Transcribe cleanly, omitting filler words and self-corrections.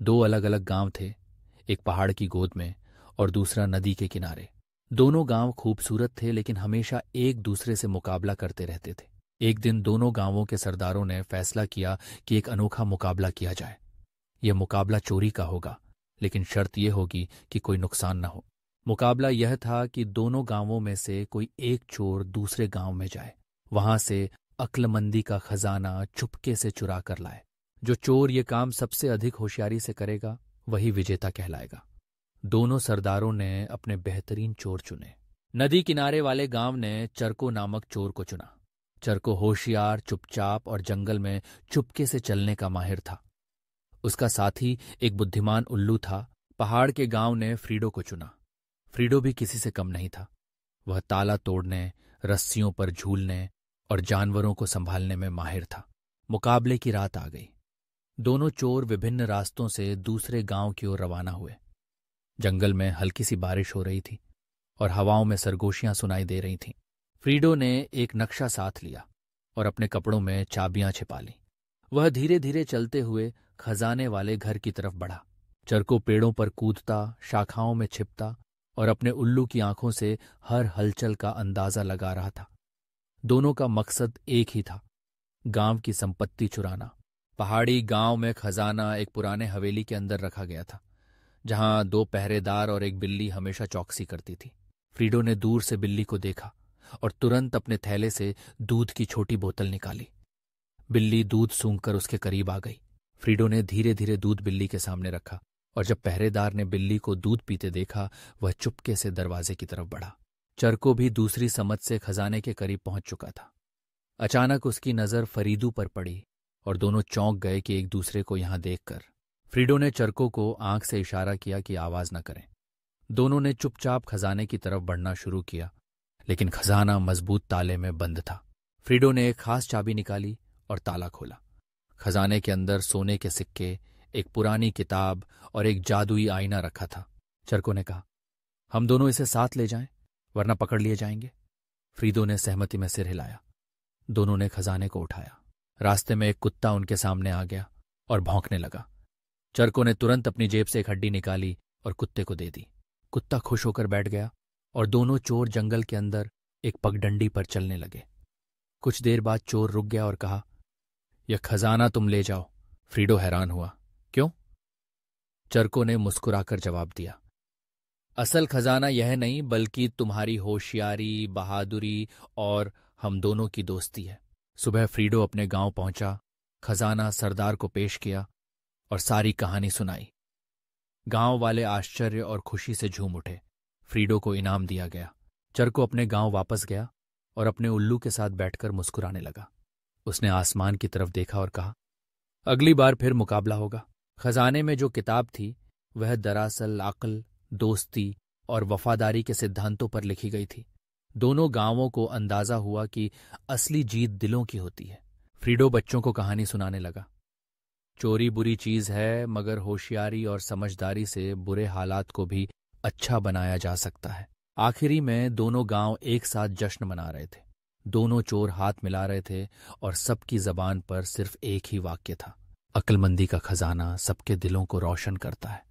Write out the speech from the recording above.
दो अलग अलग गांव थे, एक पहाड़ की गोद में और दूसरा नदी के किनारे। दोनों गांव खूबसूरत थे, लेकिन हमेशा एक दूसरे से मुकाबला करते रहते थे। एक दिन दोनों गांवों के सरदारों ने फैसला किया कि एक अनोखा मुकाबला किया जाए। यह मुकाबला चोरी का होगा, लेकिन शर्त यह होगी कि कोई नुकसान न हो। मुकाबला यह था कि दोनों गांवों में से कोई एक चोर दूसरे गांव में जाए, वहां से अक्लमंदी का खजाना चुपके से चुरा कर लाए। जो चोर ये काम सबसे अधिक होशियारी से करेगा वही विजेता कहलाएगा। दोनों सरदारों ने अपने बेहतरीन चोर चुने। नदी किनारे वाले गांव ने चरको नामक चोर को चुना। चरको होशियार, चुपचाप और जंगल में चुपके से चलने का माहिर था। उसका साथी एक बुद्धिमान उल्लू था। पहाड़ के गांव ने फ्रीडो को चुना। फ्रीडो भी किसी से कम नहीं था। वह ताला तोड़ने, रस्सियों पर झूलने और जानवरों को संभालने में माहिर था। मुकाबले की रात आ गई। दोनों चोर विभिन्न रास्तों से दूसरे गांव की ओर रवाना हुए। जंगल में हल्की सी बारिश हो रही थी और हवाओं में सरगोशियां सुनाई दे रही थीं। फ्रीडो ने एक नक्शा साथ लिया और अपने कपड़ों में चाबियां छिपा लीं। वह धीरे धीरे चलते हुए खजाने वाले घर की तरफ बढ़ा। चरको पेड़ों पर कूदता, शाखाओं में छिपता और अपने उल्लू की आंखों से हर हलचल का अंदाजा लगा रहा था। दोनों का मकसद एक ही था, गांव की संपत्ति चुराना। पहाड़ी गांव में खजाना एक पुराने हवेली के अंदर रखा गया था, जहां दो पहरेदार और एक बिल्ली हमेशा चौकसी करती थी। फ्रीडो ने दूर से बिल्ली को देखा और तुरंत अपने थैले से दूध की छोटी बोतल निकाली। बिल्ली दूध सूंघकर उसके करीब आ गई। फ्रीडो ने धीरे धीरे दूध बिल्ली के सामने रखा और जब पहरेदार ने बिल्ली को दूध पीते देखा, वह चुपके से दरवाजे की तरफ बढ़ा। चरको भी दूसरी समझ से खजाने के करीब पहुंच चुका था। अचानक उसकी नजर फरीदू पर पड़ी और दोनों चौंक गए कि एक दूसरे को यहां देखकर। फ्रीडो ने चरको को आंख से इशारा किया कि आवाज न करें। दोनों ने चुपचाप खजाने की तरफ बढ़ना शुरू किया, लेकिन खजाना मजबूत ताले में बंद था। फ्रीडो ने एक खास चाबी निकाली और ताला खोला। खजाने के अंदर सोने के सिक्के, एक पुरानी किताब और एक जादुई आईना रखा था। चरको ने कहा, हम दोनों इसे साथ ले जाएं, वरना पकड़ लिए जाएंगे। फ्रीडो ने सहमति में सिर हिलाया। दोनों ने खजाने को उठाया। रास्ते में एक कुत्ता उनके सामने आ गया और भौंकने लगा। चरको ने तुरंत अपनी जेब से एक हड्डी निकाली और कुत्ते को दे दी। कुत्ता खुश होकर बैठ गया और दोनों चोर जंगल के अंदर एक पगडंडी पर चलने लगे। कुछ देर बाद चोर रुक गया और कहा, यह खजाना तुम ले जाओ। फ्रीडो हैरान हुआ, क्यों? चरको ने मुस्कुराकर जवाब दिया, असल खजाना यह नहीं, बल्कि तुम्हारी होशियारी, बहादुरी और हम दोनों की दोस्ती है। सुबह फ्रीडो अपने गांव पहुंचा, खजाना सरदार को पेश किया और सारी कहानी सुनाई। गांव वाले आश्चर्य और खुशी से झूम उठे। फ्रीडो को इनाम दिया गया। चरको अपने गांव वापस गया और अपने उल्लू के साथ बैठकर मुस्कुराने लगा। उसने आसमान की तरफ देखा और कहा, अगली बार फिर मुकाबला होगा। खजाने में जो किताब थी वह दरअसल अक्ल, दोस्ती और वफादारी के सिद्धांतों पर लिखी गई थी। दोनों गांवों को अंदाजा हुआ कि असली जीत दिलों की होती है। फ्रीडो बच्चों को कहानी सुनाने लगा। चोरी बुरी चीज है, मगर होशियारी और समझदारी से बुरे हालात को भी अच्छा बनाया जा सकता है। आखिरी में दोनों गांव एक साथ जश्न मना रहे थे। दोनों चोर हाथ मिला रहे थे और सबकी जबान पर सिर्फ एक ही वाक्य था, अक्लमंदी का खजाना सबके दिलों को रोशन करता है।